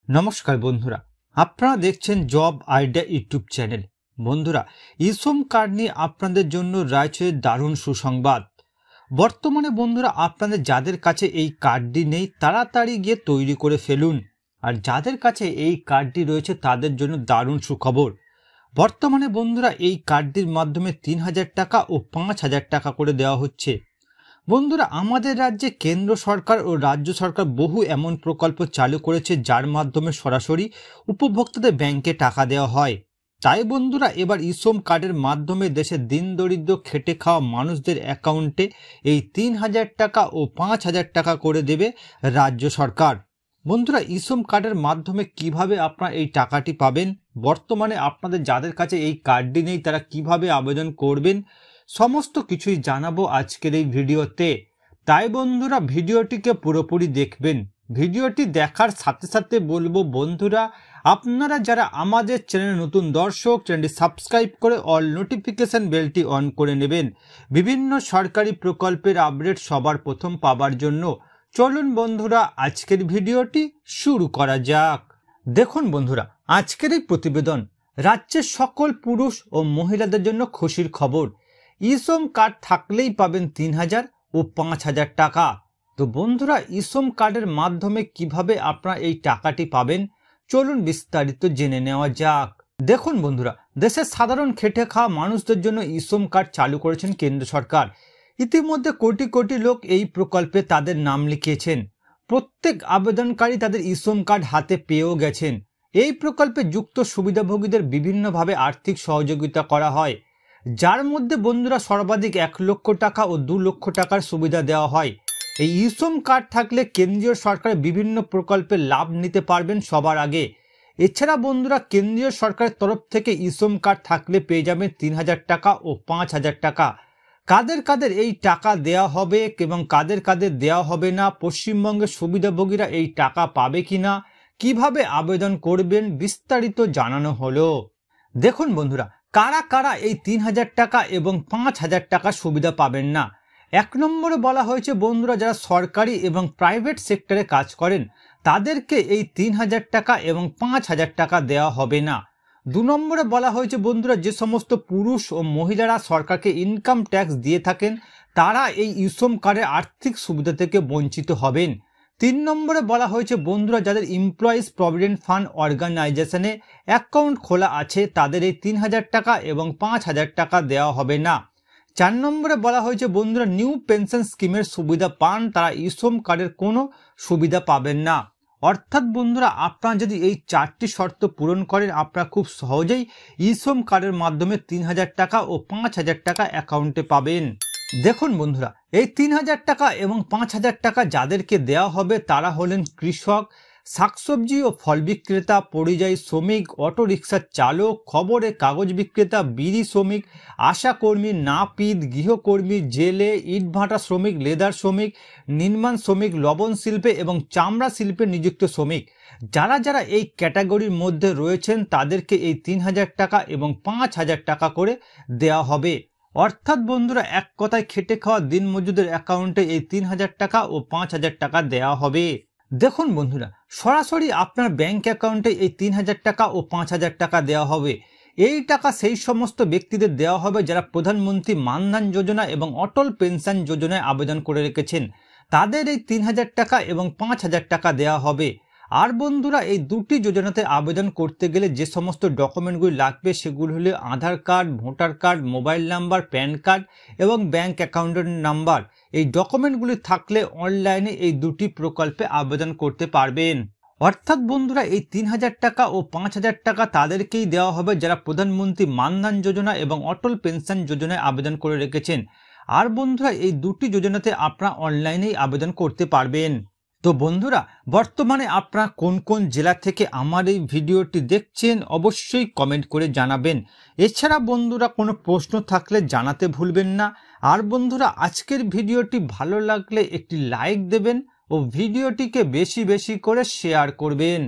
নমস্কার বন্ধুরা, আপনারা দেখছেন জব আইডিয়া ইউটিউব চ্যানেল। বন্ধুরা, ইসম কার্ড নিয়ে আপনাদের জন্য রয়েছে দারুণ সুসংবাদ। বর্তমানে বন্ধুরা, আপনাদের যাদের কাছে এই কার্ডটি নেই তাড়াতাড়ি গিয়ে তৈরি করে ফেলুন, আর যাদের কাছে এই কার্ডটি রয়েছে তাদের জন্য দারুণ সুখবর। বর্তমানে বন্ধুরা, এই কার্ডটির মাধ্যমে 3000 টাকা ও 5000 টাকা করে দেওয়া হচ্ছে। বন্ধুরা, আমাদের রাজ্যে কেন্দ্র সরকার ও রাজ্য সরকার বহু এমন প্রকল্প চালু করেছে যার মাধ্যমে সরাসরি উপভোক্তাদের ব্যাংকে টাকা দেওয়া হয়। তাই বন্ধুরা, এবার ইসম কার্ডের মাধ্যমে দেশের দিন দরিদ্র খেটে খাওয়া মানুষদের অ্যাকাউন্টে এই 3000 টাকা ও 5000 টাকা করে দেবে রাজ্য সরকার। বন্ধুরা, ইসম কার্ডের মাধ্যমে কিভাবে আপনারা এই টাকাটি পাবেন, বর্তমানে আপনাদের যাদের কাছে এই কার্ডটি নেই তারা কিভাবে আবেদন করবেন, সমস্ত কিছুই জানাবো আজকের এই ভিডিওতে। তাই বন্ধুরা, ভিডিওটিকে পুরোপুরি দেখবেন। ভিডিওটি দেখার সাথে সাথে বলবো বন্ধুরা, আপনারা যারা আমাদের চ্যানেলে নতুন দর্শক, চ্যানেলটি সাবস্ক্রাইব করে অল নোটিফিকেশন বেলটি অন করে নেবেন বিভিন্ন সরকারি প্রকল্পের আপডেট সবার প্রথম পাবার জন্য। চলুন বন্ধুরা, আজকের ভিডিওটি শুরু করা যাক। দেখুন বন্ধুরা, আজকের এই প্রতিবেদন রাজ্যের সকল পুরুষ ও মহিলাদের জন্য খুশির খবর। ইসম কার্ড থাকলেই পাবেন 3000 ও 5000 টাকা। তো বন্ধুরা, ইসম কার্ডের মাধ্যমে কিভাবে আপনারা এই টাকাটি পাবেন, চলুন বিস্তারিত জেনে নেওয়া যাক। দেখুন বন্ধুরা, দেশের সাধারণ খেটে খাওয়া মানুষদের জন্য ইসম কার্ড চালু করেছেন কেন্দ্র সরকার। ইতিমধ্যে কোটি কোটি লোক এই প্রকল্পে তাদের নাম লিখিয়েছেন। প্রত্যেক আবেদনকারী তাদের ইসম কার্ড হাতে পেয়েও গেছেন। এই প্রকল্পে যুক্ত সুবিধাভোগীদের বিভিন্নভাবে আর্থিক সহযোগিতা করা হয়, যার মধ্যে বন্ধুরা সর্বাধিক 1 লক্ষ টাকা ও 2 লক্ষ টাকার সুবিধা দেওয়া হয়। এই ইসম কার্ড থাকলে কেন্দ্রীয় সরকারের বিভিন্ন প্রকল্পের লাভ নিতে পারবেন সবার আগে। এছাড়া বন্ধুরা, কেন্দ্রীয় সরকারের তরফ থেকে ইসম কার্ড থাকলে পেয়ে যাবেন 3000 টাকা ও 5000 টাকা। কাদের কাদের এই টাকা দেওয়া হবে এবং কাদের কাদের দেওয়া হবে না, পশ্চিমবঙ্গের সুবিধাভোগীরা এই টাকা পাবে কিনা, কিভাবে আবেদন করবেন, বিস্তারিত জানানো হলো। দেখুন বন্ধুরা, কারা কারা এই 3000 টাকা এবং 5000 টাকা সুবিধা পাবেন না। 1 নম্বরে বলা হয়েছে বন্ধুরা, যারা সরকারি এবং প্রাইভেট সেক্টরে কাজ করেন তাদেরকে এই 3000 টাকা এবং 5000 টাকা দেওয়া হবে না। 2 নম্বরে বলা হয়েছে বন্ধুরা, যে সমস্ত পুরুষ ও মহিলারা সরকারকে ইনকাম ট্যাক্স দিয়ে থাকেন তারা এই ইসম কার্ডের আর্থিক সুবিধা থেকে বঞ্চিত হবেন। 3 নম্বরে বলা হয়েছে বন্ধুরা, যাদের এমপ্লয়িজ প্রভিডেন্ট ফান্ড অর্গানাইজেশনে অ্যাকাউন্ট খোলা আছে তাদের এই 3000 টাকা এবং 5000 টাকা দেওয়া হবে না। 4 নম্বরে বলা হয়েছে বন্ধুরা, নিউ পেনশন স্কিমের সুবিধা পান তারা ইসম কার্ডের কোনো সুবিধা পাবেন না। অর্থাৎ বন্ধুরা, আপনারা যদি এই 4টি শর্ত পূরণ করেন আপনারা খুব সহজেই ইসম কার্ডের মাধ্যমে 3000 টাকা ও 5000 টাকা অ্যাকাউন্টে পাবেন। দেখুন বন্ধুরা, এই 3000 টাকা এবং 5000 টাকা যাদেরকে দেওয়া হবে তারা হলেন কৃষক, শাকসবজি ও ফল বিক্রেতা, পরিযায়ী শ্রমিক, অটো রিক্সার চালক, খবরের কাগজ বিক্রেতা, বিড়ি শ্রমিক, আশাকর্মী, নাপিত, গৃহকর্মী, জেলে, ইটভাটা শ্রমিক, লেদার শ্রমিক, নির্মাণ শ্রমিক, লবণ শিল্পে এবং চামড়া শিল্পে নিযুক্ত শ্রমিক। যারা যারা এই ক্যাটাগরির মধ্যে রয়েছেন তাদেরকে এই 3000 টাকা এবং 5000 টাকা করে দেওয়া হবে। অর্থাৎ বন্ধুরা, এক কথায় খেটে খাওয়া দিনমজুরদের অ্যাকাউন্টে এই 3000 টাকা ও 5000 টাকা দেওয়া হবে। দেখুন বন্ধুরা, সরাসরি আপনার ব্যাংক অ্যাকাউন্টে এই 3000 টাকা ও 5000 টাকা দেওয়া হবে। এই টাকা সেই সমস্ত ব্যক্তিদের দেওয়া হবে যারা প্রধানমন্ত্রী মানধন যোজনা এবং অটল পেনশন যোজনায় আবেদন করে রেখেছেন। তাদের এই 3000 টাকা এবং 5000 টাকা দেওয়া হবে। আর বন্ধুরা, এই দুটি যোজনাতে আবেদন করতে গেলে যে সমস্ত ডকুমেন্টগুলি লাগবে সেগুলো হলো Aadhaar card, voter card, mobile number, PAN card এবং ব্যাংক অ্যাকাউন্টের নাম্বার। এই ডকুমেন্টগুলি থাকলে অনলাইনে এই দুটি প্রকল্পে আবেদন করতে পারবেন। অর্থাৎ বন্ধুরা, এই 3000 টাকা ও 5000 টাকা তাদেরকেই দেওয়া হবে যারা প্রধানমন্ত্রী মানধন যোজনা এবং অটল পেনশন যোজনায় আবেদন করে রেখেছেন। আর বন্ধুরা, এই দুটি যোজনাতে আপনারা অনলাইনেই আবেদন করতে পারবেন। তো বন্ধুরা, বর্তমানে আপনারা কোন কোন জেলা থেকে আমার এই ভিডিওটি দেখছেন অবশ্যই কমেন্ট করে জানাবেন। এছাড়া বন্ধুরা, কোনো প্রশ্ন থাকলে জানাতে ভুলবেন না। আর বন্ধুরা, আজকের ভিডিওটি ভালো লাগলে একটি লাইক দেবেন ও ভিডিওটিকে বেশি বেশি করে শেয়ার করবেন।